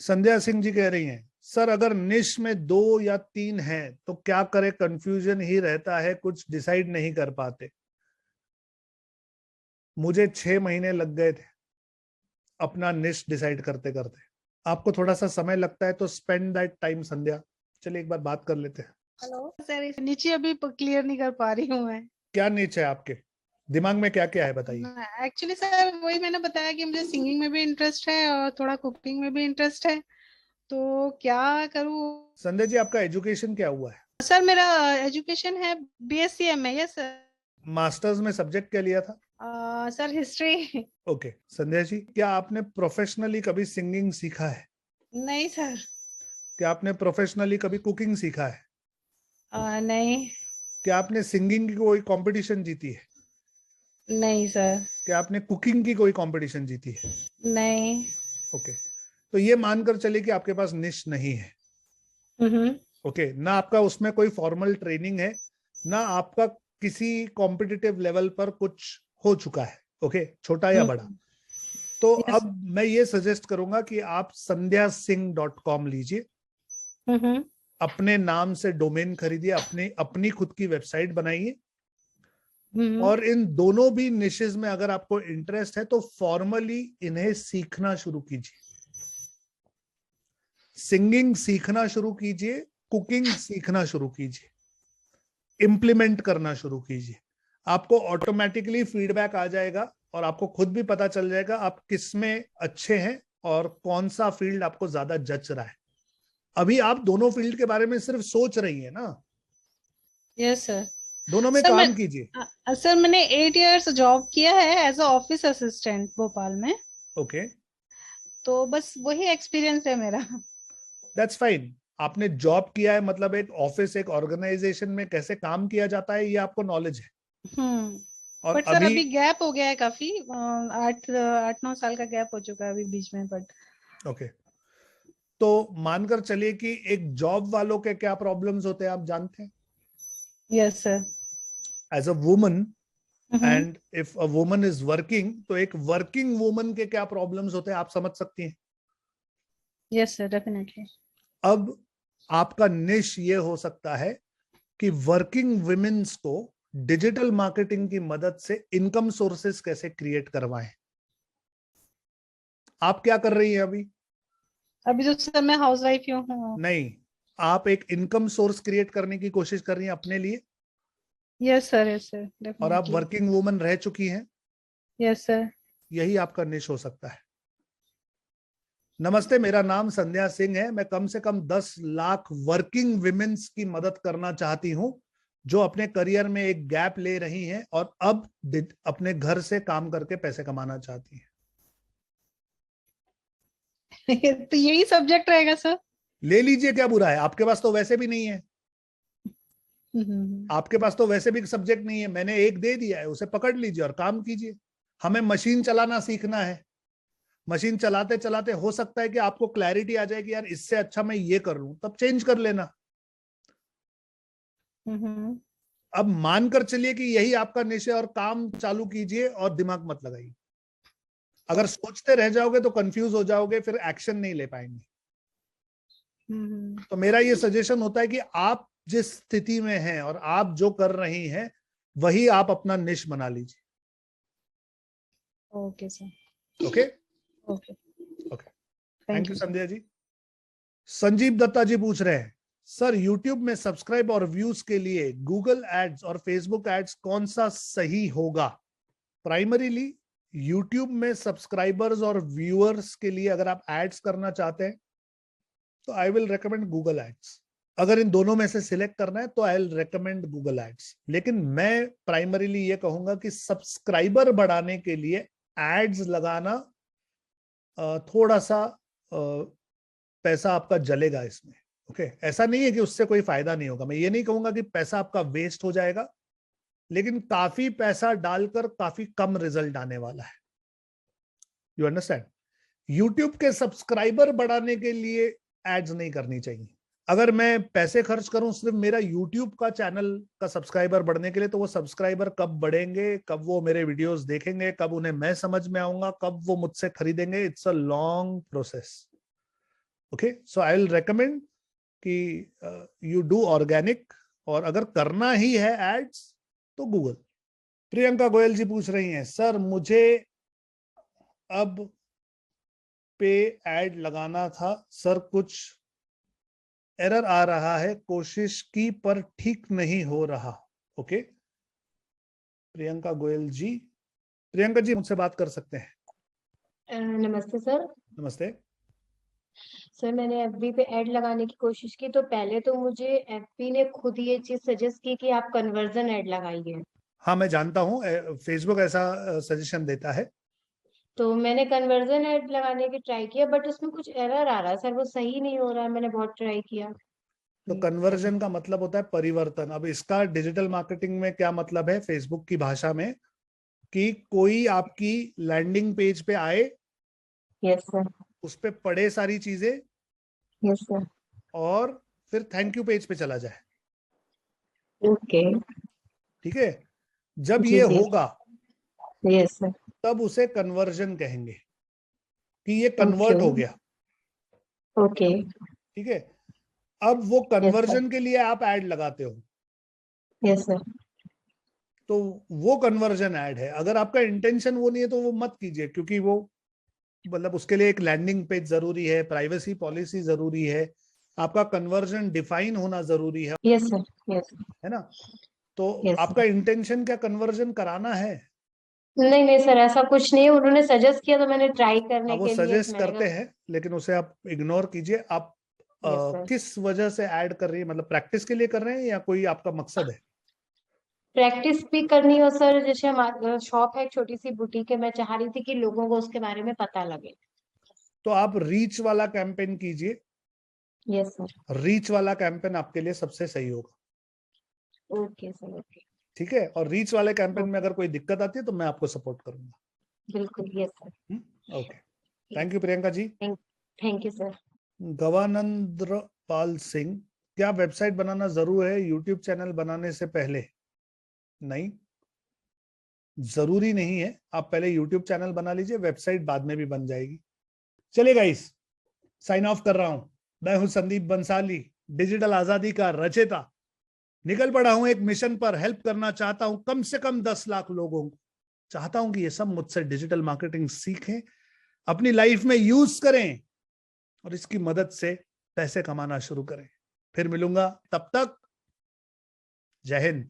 संध्या सिंह जी कह रही हैं, सर अगर निश में 2 या 3 हैं तो क्या करे, कंफ्यूजन ही रहता है, कुछ डिसाइड नहीं कर पाते। मुझे 6 महीने लग गए थे अपना निश डिसाइड करते करते। आपको थोड़ा सा समय लगता है तो स्पेंड दैट टाइम संध्या। चलिए एक बार बात कर लेते हैं। हेलो सर, नीचे अभी क्लियर नहीं कर पा रही हूँ मैं। क्या नीच है आपके दिमाग में, क्या क्या है बताइए। एक्चुअली सर वही मैंने बताया कि मुझे सिंगिंग में भी इंटरेस्ट है और थोड़ा कुकिंग में भी इंटरेस्ट है, तो क्या करूँ। संध्या जी आपका एजुकेशन क्या हुआ है? सर मेरा एजुकेशन है BSc MA. Yes sir. Masters में सब्जेक्ट क्या लिया था? Sir history. Okay Sandhya ji, क्या आपने प्रोफेशनली कभी सिंगिंग सीखा है? नहीं सर। क्या आपने प्रोफेशनली कभी कुकिंग सीखा है? नहीं। क्या आपने सिंगिंग की कोई कंपटीशन जीती है? नहीं सर। क्या आपने कुकिंग की कोई कंपटीशन जीती है? नहीं। ओके, तो ये मानकर चले कि आपके पास निश नहीं है। हम्म। ओके, ना आपका उसमें कोई फॉर्मल ट्रेनिंग है, ना आपका किसी कॉम्पिटिटिव लेवल पर कुछ हो चुका है। ओके, छोटा या बड़ा। तो यस। अब मैं ये सजेस्ट करूंगा कि आप sandhyaSingh.com लीजिए, हम्म। अपने नाम से डोमेन खरीदिए, अपनी अपनी खुद की वेबसाइट बनाइए, हम्म। और इन दोनों भी निशेज में अगर आपको इंटरेस्ट है तो फॉर्मली इन्हें सीखना शुरू कीजिए। सिंगिंग सीखना शुरू कीजिए, कुकिंग सीखना शुरू कीजिए, इम्प्लीमेंट करना शुरू कीजिए। आपको ऑटोमेटिकली फीडबैक आ जाएगा और आपको खुद भी पता चल जाएगा आप किस में अच्छे हैं और कौन सा फील्ड आपको ज्यादा जच रहा है। अभी आप दोनों फील्ड के बारे में सिर्फ सोच रही है ना, यस सर। दोनों में सर मैं काम कीजिए। सर मैंने 8 इयर्स जॉब किया है as a office assistant Bhopal में, ओके, तो बस वही एक्सपीरियंस है मेरा। That's fine. आपने जॉब किया है मतलब एक ऑफिस, एक ऑर्गेनाइजेशन में कैसे काम किया जाता है ये आपको नॉलेज है। और बट सर अभी अभी गैप हो गया है काफी, 8 8 9 साल का गैप हो चुका है अभी बीच में, बट ओके, तो मानकर चलिए कि एक जॉब वालों के क्या प्रॉब्लम्स होते हैं आप जानते हैं? Yes sir. As a woman, hmm. And if a woman is working, तो एक वर्किंग वुमन के क्या प्रॉब्लम्स होते हैं आप समझ सकती हैं। Yes sir definitely. अब आपका निश ये हो सकता है कि वर्किंग वुमेन्स को डिजिटल मार्केटिंग की मदद से इनकम सोर्सेस कैसे क्रिएट करवाएं। आप क्या कर रही हैं अभी? अभी तो सर मैं हाउस वाइफ ही हूँ। नहीं, आप एक इनकम सोर्स क्रिएट करने की कोशिश कर रही हैं अपने लिए, यस सर और आप डेफिनेटली। वर्किंग वुमन रह चुकी हैं। Yes sir. यही आपका निश हो सकता है। नमस्ते, मेरा नाम संध्या सिंह है। मैं कम से कम 10 लाख वर्किंग विमेन्स की मदद करना चाहती हूं जो अपने करियर में एक गैप ले रही हैं और अब अपने घर से काम करके पैसे कमाना चाहती हैं। तो यही सब्जेक्ट रहेगा सर। ले लीजिए, क्या बुरा है, आपके पास तो वैसे भी नहीं है। हम्म। आपके पास तो वैसे भी सब्जेक्ट नहीं है, मैंने एक दे दिया है, उसे पकड़ लीजिए और काम कीजिए। हमें मशीन चलाना सीखना है। मशीन चलाते चलाते हो सकता है कि आपको क्लैरिटी आ जाए कि यार इससे अच्छा मैं ये कर लूं, तब चेंज कर लेना। हम्म। अब मानकर चलिए कि यही आपका निश्चय, और काम चालू कीजिए और दिमाग मत लगाइए। अगर सोचते रह जाओगे तो कंफ्यूज हो जाओगे, फिर एक्शन नहीं ले पाएंगे। तो मेरा ये सजेशन होता है कि आप जिस स्थिति में हैं और आप जो कर रही हैं वही आप अपना निश बना लीजिए। Okay sir. Okay, okay. Okay, thank thank you you sir. Sandhya ji. Sanjeev Datta ji पूछ रहे हैं, सर यूट्यूब में सब्सक्राइब और व्यूज के लिए गूगल एड्स और फेसबुक एड्स कौन सा सही होगा? प्राइमरीली यूट्यूब में सब्सक्राइबर्स और व्यूअर्स के लिए अगर आप एड्स करना चाहते हैं तो I will recommend Google ads. अगर इन दोनों में से सिलेक्ट करना है तो I will recommend Google ads. लेकिन मैं प्राइमरीली ये कहूंगा कि सब्सक्राइबर बढ़ाने के लिए एड्स लगाना थोड़ा सा पैसा आपका जलेगा इसमें। ओके, ऐसा नहीं है कि उससे कोई फायदा नहीं होगा, मैं ये नहीं कहूंगा कि पैसा आपका वेस्ट हो जाएगा, लेकिन काफी पैसा डालकर काफी कम रिजल्ट आने वाला है। You understand? यूट्यूब के सब्सक्राइबर बढ़ाने के लिए एड्स नहीं करनी चाहिए। अगर मैं पैसे खर्च करूं सिर्फ मेरा यूट्यूब का चैनल का सब्सक्राइबर बढ़ने के लिए, तो वो सब्सक्राइबर कब बढ़ेंगे, कब वो मेरे वीडियोस देखेंगे, कब उन्हें मैं समझ में आऊंगा, कब वो मुझसे खरीदेंगे, it's a long process. Okay, so I will recommend कि यू डू ऑर्गेनिक, और अगर करना ही है एड्स तो गूगल। प्रियंका गोयल जी पूछ रही हैं, सर मुझे अब पे एड लगाना था सर, कुछ एरर आ रहा है, कोशिश की पर ठीक नहीं हो रहा। ओके, प्रियंका गोयल जी, प्रियंका जी मुझसे बात कर सकते हैं। नमस्ते सर। नमस्ते। सर मैंने एफबी पे ऐड लगाने की कोशिश की, तो पहले तो मुझे एफबी ने खुद ये चीज सजेस्ट की कि आप कन्वर्जन ऐड लगाइए। हाँ मैं जानता हूँ, फेसबुक ऐसा सजेशन देता है। तो मैंने कन्वर्जन ऐड लगाने की ट्राई किया, बट उसमें कुछ एरर आ रहा है सर, वो सही नहीं हो रहा है। मैंने बहुत ट्राई किया। तो कन्वर्जन का मतलब होता है परिवर्तन। अब इसका डिजिटल मार्केटिंग में क्या मतलब है, फेसबुक की भाषा में, कि कोई आपकी लैंडिंग पेज पे आए, यस सर। उस पे पढ़े सारी चीजें, यस सर। और फिर थैंक यू पेज पे चला जाए। ओके। ठीक है, जब जी ये जी। होगा यस सर। तब उसे कन्वर्जन कहेंगे, कि ये ओके। कन्वर्ट हो गया। ओके। ठीक है, अब वो यस सर। कन्वर्जन के लिए आप ऐड लगाते हो, यस सर। तो वो कन्वर्जन ऐड है। अगर आपका इंटेंशन वो नहीं है तो वो मत कीजिए, क्योंकि वो मतलब उसके लिए एक लैंडिंग पेज जरूरी है, प्राइवेसी पॉलिसी जरूरी है, आपका कन्वर्जन डिफाइन होना जरूरी है। Yes sir. यस। है ना? तो यस आपका सर। इंटेंशन क्या कन्वर्जन कराना है? नहीं नहीं सर, ऐसा कुछ नहीं है। उन्होंने सजेस्ट किया तो मैंने ट्राई हाँ करने वो के लिए सजेस्ट मैंने करते कहा। हैं, लेकिन उसे आप इग्नोर कीजिए। आप यस सर। किस वजह से ऐड कर रही है, मतलब प्रैक्टिस के लिए कर रहे हैं या कोई आपका मकसद है? प्रैक्टिस भी करनी हो सर, जैसे हमारा शॉप है, एक छोटी सी बुटीक है, मैं चाह रही थी कि लोगों को उसके बारे में पता लगे। तो आप रीच वाला कैंपेन कीजिए। Yes sir. रीच वाला कैंपेन आपके लिए सबसे सही होगा। Okay sir. ओके। ठीक है, और रीच वाले कैंपेन में ओके। अगर कोई दिक्कत आती है तो मैं आपको सपोर्ट करूंगा। बिल्कुल। Yes sir. Okay, thank you Priyanka ji. Thank you sir. Gavanandra Pal Singh, क्या वेबसाइट बनाना जरूर है यूट्यूब चैनल बनाने से पहले? नहीं, जरूरी नहीं है। आप पहले यूट्यूब चैनल बना लीजिए, वेबसाइट बाद में भी बन जाएगी। चलिए गाइस, साइन ऑफ कर रहा हूं। मैं हूं संदीप बंसाली, डिजिटल आजादी का रचेता। निकल पड़ा हूं एक मिशन पर, हेल्प करना चाहता हूं कम से कम 10 लाख लोगों को। चाहता हूं कि ये सब मुझसे डिजिटल मार्केटिंग सीखें, अपनी लाइफ में यूज करें, और इसकी मदद से पैसे कमाना शुरू करें। फिर मिलूंगा, तब तक जय हिंद।